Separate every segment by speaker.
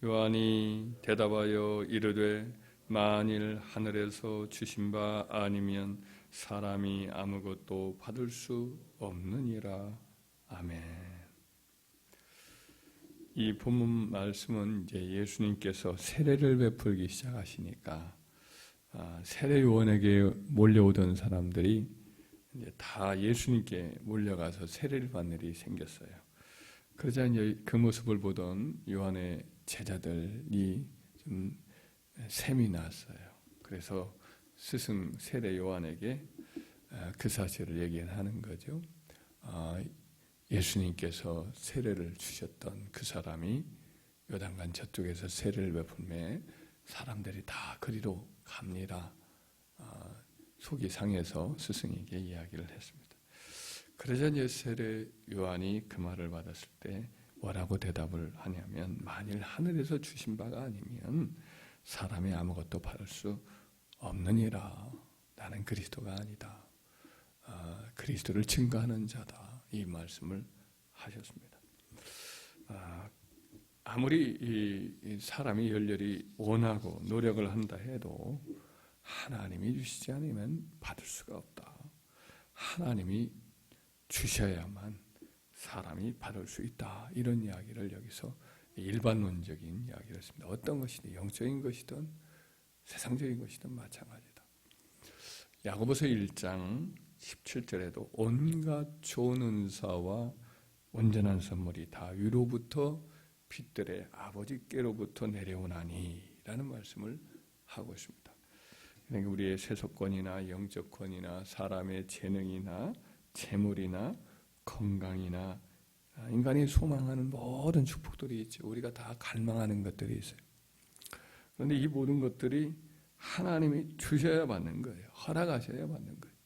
Speaker 1: 요한이 대답하여 이르되 만일 하늘에서 주신 바 아니면 사람이 아무것도 받을 수 없느니라. 아멘. 이 본문 말씀은 이제 예수님께서 세례를 베풀기 시작하시니까 세례 요한에게 몰려오던 사람들이 이제 다 예수님께 몰려가서 세례를 받는 일이 생겼어요. 그러자 이제 그 모습을 보던 요한의 제자들이 좀 셈이 났어요. 그래서 스승 세례 요한에게 그 사실을 얘기하는 거죠. 예수님께서 세례를 주셨던 그 사람이 요단강 저쪽에서 세례를 베풀매 사람들이 다 그리로 갑니다. 속이 상해서 스승에게 이야기를 했습니다. 그러자 이제 세례 요한이 그 말을 받았을 때 뭐라고 대답을 하냐면 만일 하늘에서 주신 바가 아니면 사람이 아무것도 받을 수 없느니라. 나는 그리스도가 아니다. 그리스도를 증거하는 자다. 이 말씀을 하셨습니다. 아무리 이 사람이 열렬히 원하고 노력을 한다 해도 하나님이 주시지 않으면 받을 수가 없다. 하나님이 주셔야만 사람이 받을 수 있다. 이런 이야기를 여기서 일반론적인 이야기를 했습니다. 어떤 것이든 영적인 것이든 세상적인 것이든 마찬가지다. 야고보서 1장 17절에도 온갖 좋은 은사와 온전한 선물이 다 위로부터 빛들의 아버지께로부터 내려오나니 라는 말씀을 하고 있습니다. 그러니까 우리의 세속권이나 영적권이나 사람의 재능이나 재물이나 건강이나 인간이 소망하는 모든 축복들이 있죠. 우리가 다 갈망하는 것들이 있어요. 그런데 이 모든 것들이 하나님이 주셔야 받는 거예요. 허락하셔야 받는 거예요.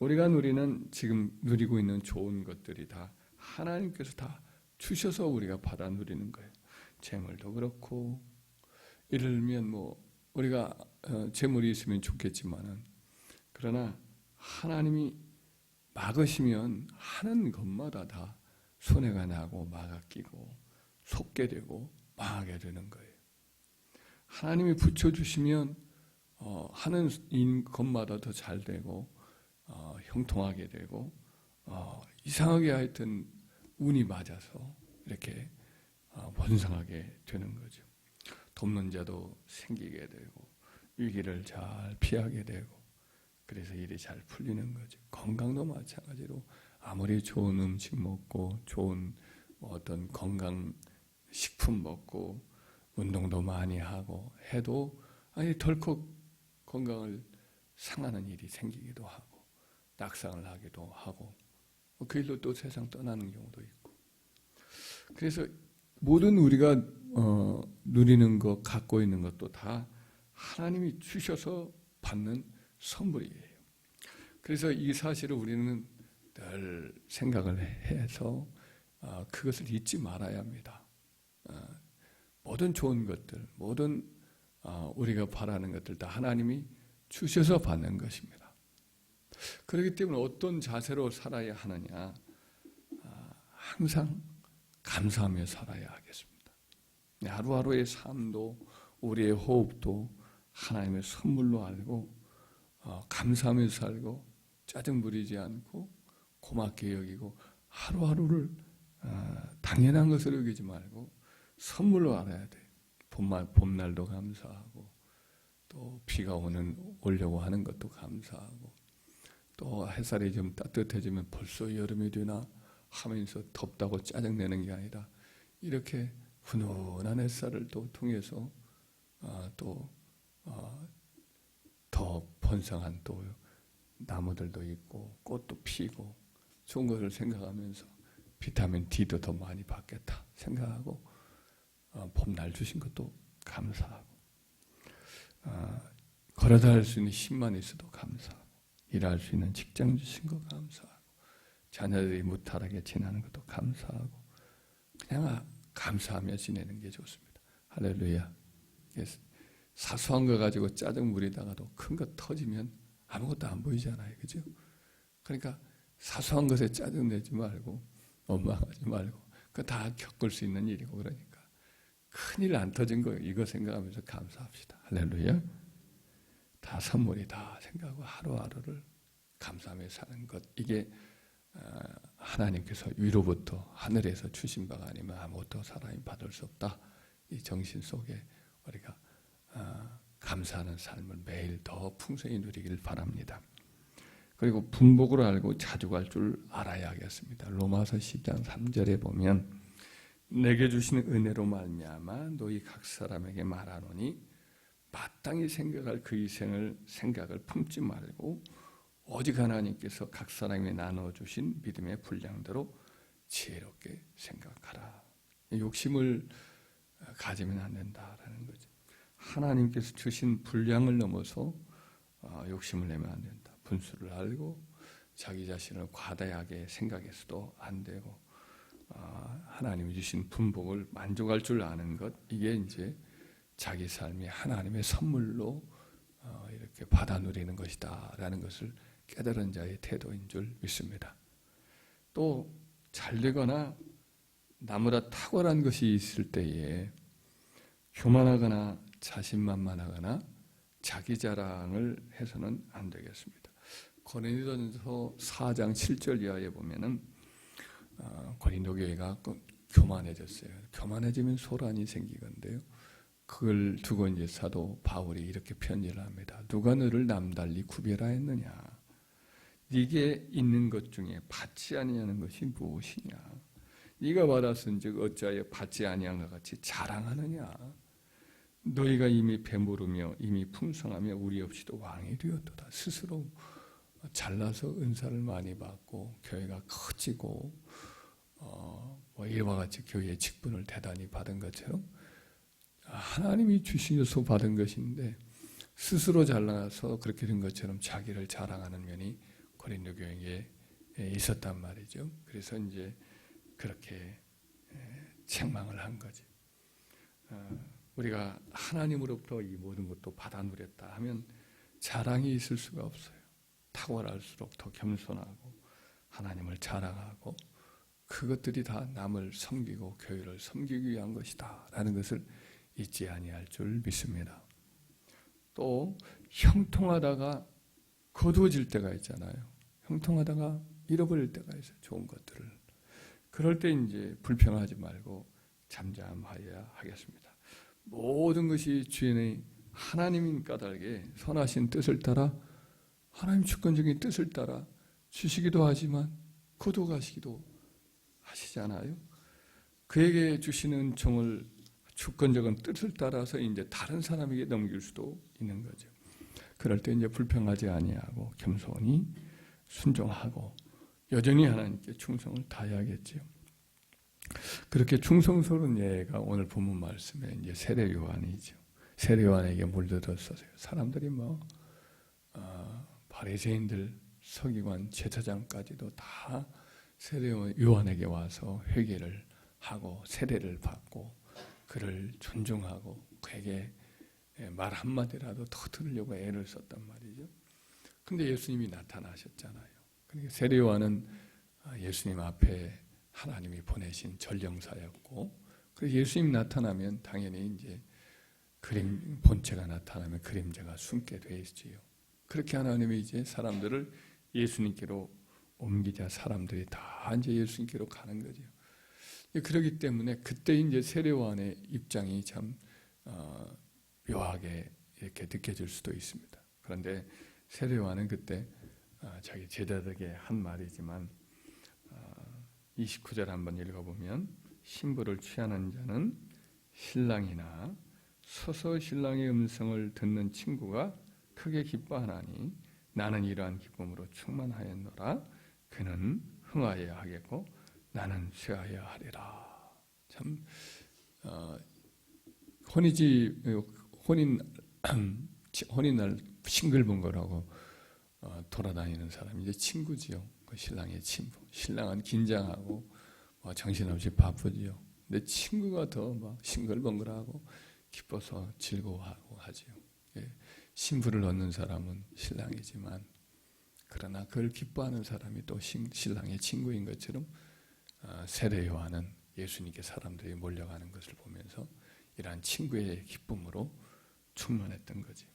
Speaker 1: 우리가 누리는 지금 누리고 있는 좋은 것들이 다 하나님께서 다 주셔서 우리가 받아 누리는 거예요. 재물도 그렇고 예를 들면 우리가 재물이 있으면 좋겠지만은 그러나 하나님이 막으시면 하는 것마다 다 손해가 나고 막아 끼고 속게 되고 망하게 되는 거예요. 하나님이 붙여주시면 하는 것마다 더 잘 되고 형통하게 되고 이상하게 하여튼 운이 맞아서 이렇게 번성하게 되는 거죠. 돕는 자도 생기게 되고 위기를 잘 피하게 되고 그래서 일이 잘 풀리는 거죠. 건강도 마찬가지로 아무리 좋은 음식 먹고 좋은 어떤 건강 식품 먹고 운동도 많이 하고 해도 덜컥 건강을 상하는 일이 생기기도 하고 낙상을 하기도 하고 그 일로 또 세상 떠나는 경우도 있고 그래서 모든 우리가 누리는 것 갖고 있는 것도 다 하나님이 주셔서 받는 선물이에요. 그래서 이 사실을 우리는 늘 생각을 해서 그것을 잊지 말아야 합니다. 모든 좋은 것들, 모든 우리가 바라는 것들 다 하나님이 주셔서 받는 것입니다. 그렇기 때문에 어떤 자세로 살아야 하느냐, 항상 감사하며 살아야 하겠습니다. 하루하루의 삶도 우리의 호흡도 하나님의 선물로 알고 감사하며 살고 짜증 부리지 않고 고맙게 여기고 하루하루를 당연한 것으로 여기지 말고 선물로 알아야 돼요. 봄날도 감사하고 또 비가 오려고 하는 것도 감사하고 또 햇살이 좀 따뜻해지면 벌써 여름이 되나 하면서 덥다고 짜증내는 게 아니라 이렇게 훈훈한 햇살을 또 통해서 더 번성한 또 나무들도 있고 꽃도 피고 좋은 것을 생각하면서 비타민 D도 더 많이 받겠다 생각하고 봄날 주신 것도 감사하고 걸어다닐 수 있는 힘만 있어도 감사하고 일할 수 있는 직장 주신 거 감사하고 자녀들이 무탈하게 지내는 것도 감사하고 그냥 감사하며 지내는 게 좋습니다. 할렐루야. 사소한 거 가지고 짜증 부리다가도 큰 거 터지면 아무것도 안 보이잖아요. 그죠? 그러니까 사소한 것에 짜증 내지 말고 원망하지 말고 그거 다 겪을 수 있는 일이고 그러니까 큰일 안 터진 거 이거 생각하면서 감사합시다. 할렐루야. 다 선물이다 생각하고 하루하루를 감사하며 사는 것, 이게 하나님께서 위로부터 하늘에서 주신 바가 아니면 아무것도 사람이 받을 수 없다. 이 정신 속에 우리가 감사하는 삶을 매일 더 풍성히 누리길 바랍니다. 그리고 분복으로 알고 자족할 줄 알아야 하겠습니다. 로마서 10장 3절에 보면 내게 주시는 은혜로 말미암아 너희 각 사람에게 말하노니 마땅히 생각할 그 생각을 품지 말고 오직 하나님께서 각 사람에게 나눠주신 믿음의 분량대로 지혜롭게 생각하라. 욕심을 가지면 안 된다라는 거죠. 하나님께서 주신 분량을 넘어서 욕심을 내면 안 된다. 분수를 알고 자기 자신을 과다하게 생각해서도 안 되고 하나님이 주신 분복을 만족할 줄 아는 것, 이게 이제 자기 삶이 하나님의 선물로 이렇게 받아 누리는 것이다라는 것을 깨달은 자의 태도인 줄 믿습니다. 또 잘되거나 나보다 탁월한 것이 있을 때에 교만하거나 자신만만하거나 자기 자랑을 해서는 안 되겠습니다. 고린도전서 4장 7절 이하에 보면은 고린도 교회가 교만해졌어요. 교만해지면 소란이 생기건데요. 그걸 두고 이제 사도 바울이 이렇게 편지를 합니다. 누가 너를 남달리 구별하였느냐? 네게 있는 것 중에 받지 아니하는 것이 무엇이냐? 네가 받았은즉 어찌하여 받지 아니한 것 같이 자랑하느냐? 너희가 이미 배부르며 이미 풍성하며 우리 없이도 왕이 되었도다. 스스로 잘나서 은사를 많이 받고 교회가 커지고 이와 같이 교회의 직분을 대단히 받은 것처럼 하나님이 주시어서 받은 것인데 스스로 잘나서 그렇게 된 것처럼 자기를 자랑하는 면이 고린도 교회에 있었단 말이죠. 그래서 이제 그렇게 책망을 한 거지. 우리가 하나님으로부터 이 모든 것도 받아 누렸다 하면 자랑이 있을 수가 없어요. 탁월할수록 더 겸손하고 하나님을 자랑하고 그것들이 다 남을 섬기고 교회를 섬기기 위한 것이다 라는 것을 잊지 아니할 줄 믿습니다. 또 형통하다가 거두어질 때가 있잖아요. 형통하다가 잃어버릴 때가 있어요. 좋은 것들을. 그럴 때 이제 불평하지 말고 잠잠하여야 하겠습니다. 모든 것이 주인의 하나님인 까닭에 선하신 뜻을 따라 하나님 주권적인 뜻을 따라 주시기도 하지만 거두어가시기도 하시잖아요. 그에게 주시는 종을 주권적인 뜻을 따라서 이제 다른 사람에게 넘길 수도 있는 거죠. 그럴 때 이제 불평하지 아니하고 겸손히 순종하고 여전히 하나님께 충성을 다해야겠지요. 그렇게 충성스러운 예가 오늘 본문 말씀에 이제 세례 요한이죠. 세례 요한에게 물들었어요. 사람들이 바리새인들, 서기관, 제사장까지도 다 세례 요한에게 와서 회개를 하고 세례를 받고 그를 존중하고 그에게 말 한마디라도 더 들으려고 애를 썼단 말이죠. 근데 예수님이 나타나셨잖아요. 그러니까 세례 요한은 예수님 앞에 하나님이 보내신 전령사였고, 그래서 예수님 나타나면 당연히 이제 본체가 나타나면 그림자가 숨게 돼 있지요. 그렇게 하나님이 이제 사람들을 예수님께로 옮기자 사람들이 다 이제 예수님께로 가는 거죠. 그렇기 때문에 그때 이제 세례 요한의 입장이 참 묘하게 이렇게 느껴질 수도 있습니다. 그런데 세례 요한은 그때 자기 제자들에게 한 말이지만 29절 한번 읽어보면 신부를 취하는 자는 신랑이나 서서 신랑의 음성을 듣는 친구가 크게 기뻐하나니 나는 이러한 기쁨으로 충만하였노라. 그는 흥하여야 하겠고 나는 쇠하여야 하리라. 참 혼인날 싱글벙글하고 돌아다니는 사람이 이제 친구지요. 그 신랑의 친구. 신랑은 긴장하고 정신없이 바쁘지요. 근데 친구가 더 막 싱글벙글하고 기뻐서 즐거워하고 하지요. 신부를 얻는 사람은 신랑이지만 그러나 그걸 기뻐하는 사람이 또 신랑의 친구인 것처럼 세례 요한은 예수님께 사람들이 몰려가는 것을 보면서 이러한 친구의 기쁨으로 충만했던 거지.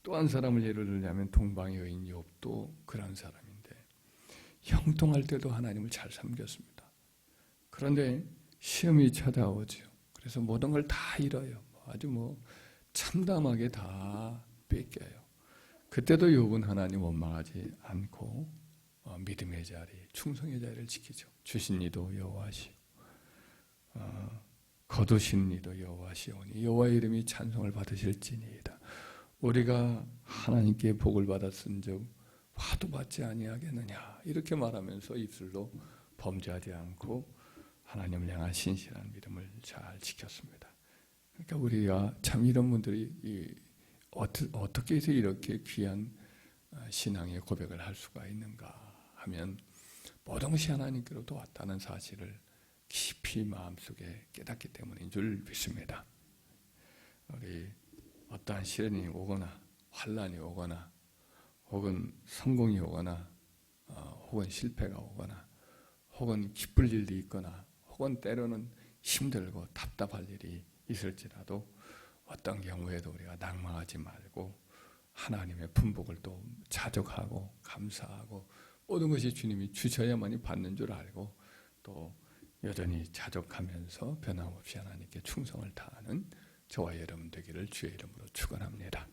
Speaker 1: 또 한 사람을 예를 들자면 동방의 여인 욥도 그런 사람인데 형통할 때도 하나님을 잘 섬겼습니다. 그런데 시험이 찾아오죠. 그래서 모든 걸 다 잃어요. 아주 참담하게 다 뺏겨요. 그때도 욥은 하나님 원망하지 않고 믿음의 자리, 충성의 자리를 지키죠. 주신 이도 여호와시오, 거두신 이도 여호와시오니 여호와의 이름이 찬송을 받으실지니이다. 우리가 하나님께 복을 받았은즉 화도 받지 아니하겠느냐, 이렇게 말하면서 입술로 범죄하지 않고 하나님을 향한 신실한 믿음을 잘 지켰습니다. 그러니까 우리가 참 이런 분들이 어떻게 해서 이렇게 귀한 신앙의 고백을 할 수가 있는가 하면 모든 것이 하나님께로부터 왔다는 사실을 깊이 마음속에 깨닫기 때문인 줄 믿습니다. 우리 어떠한 시련이 오거나 환난이 오거나 혹은 성공이 오거나 혹은 실패가 오거나 혹은 기쁠 일이 있거나 혹은 때로는 힘들고 답답할 일이 있을지라도 어떤 경우에도 우리가 낭망하지 말고 하나님의 품복을 또 자족하고 감사하고 모든 것이 주님이 주셔야만이 받는 줄 알고 또 여전히 자족하면서 변함없이 하나님께 충성을 다하는 저와 여러분 되기를 주의 이름으로 축원합니다.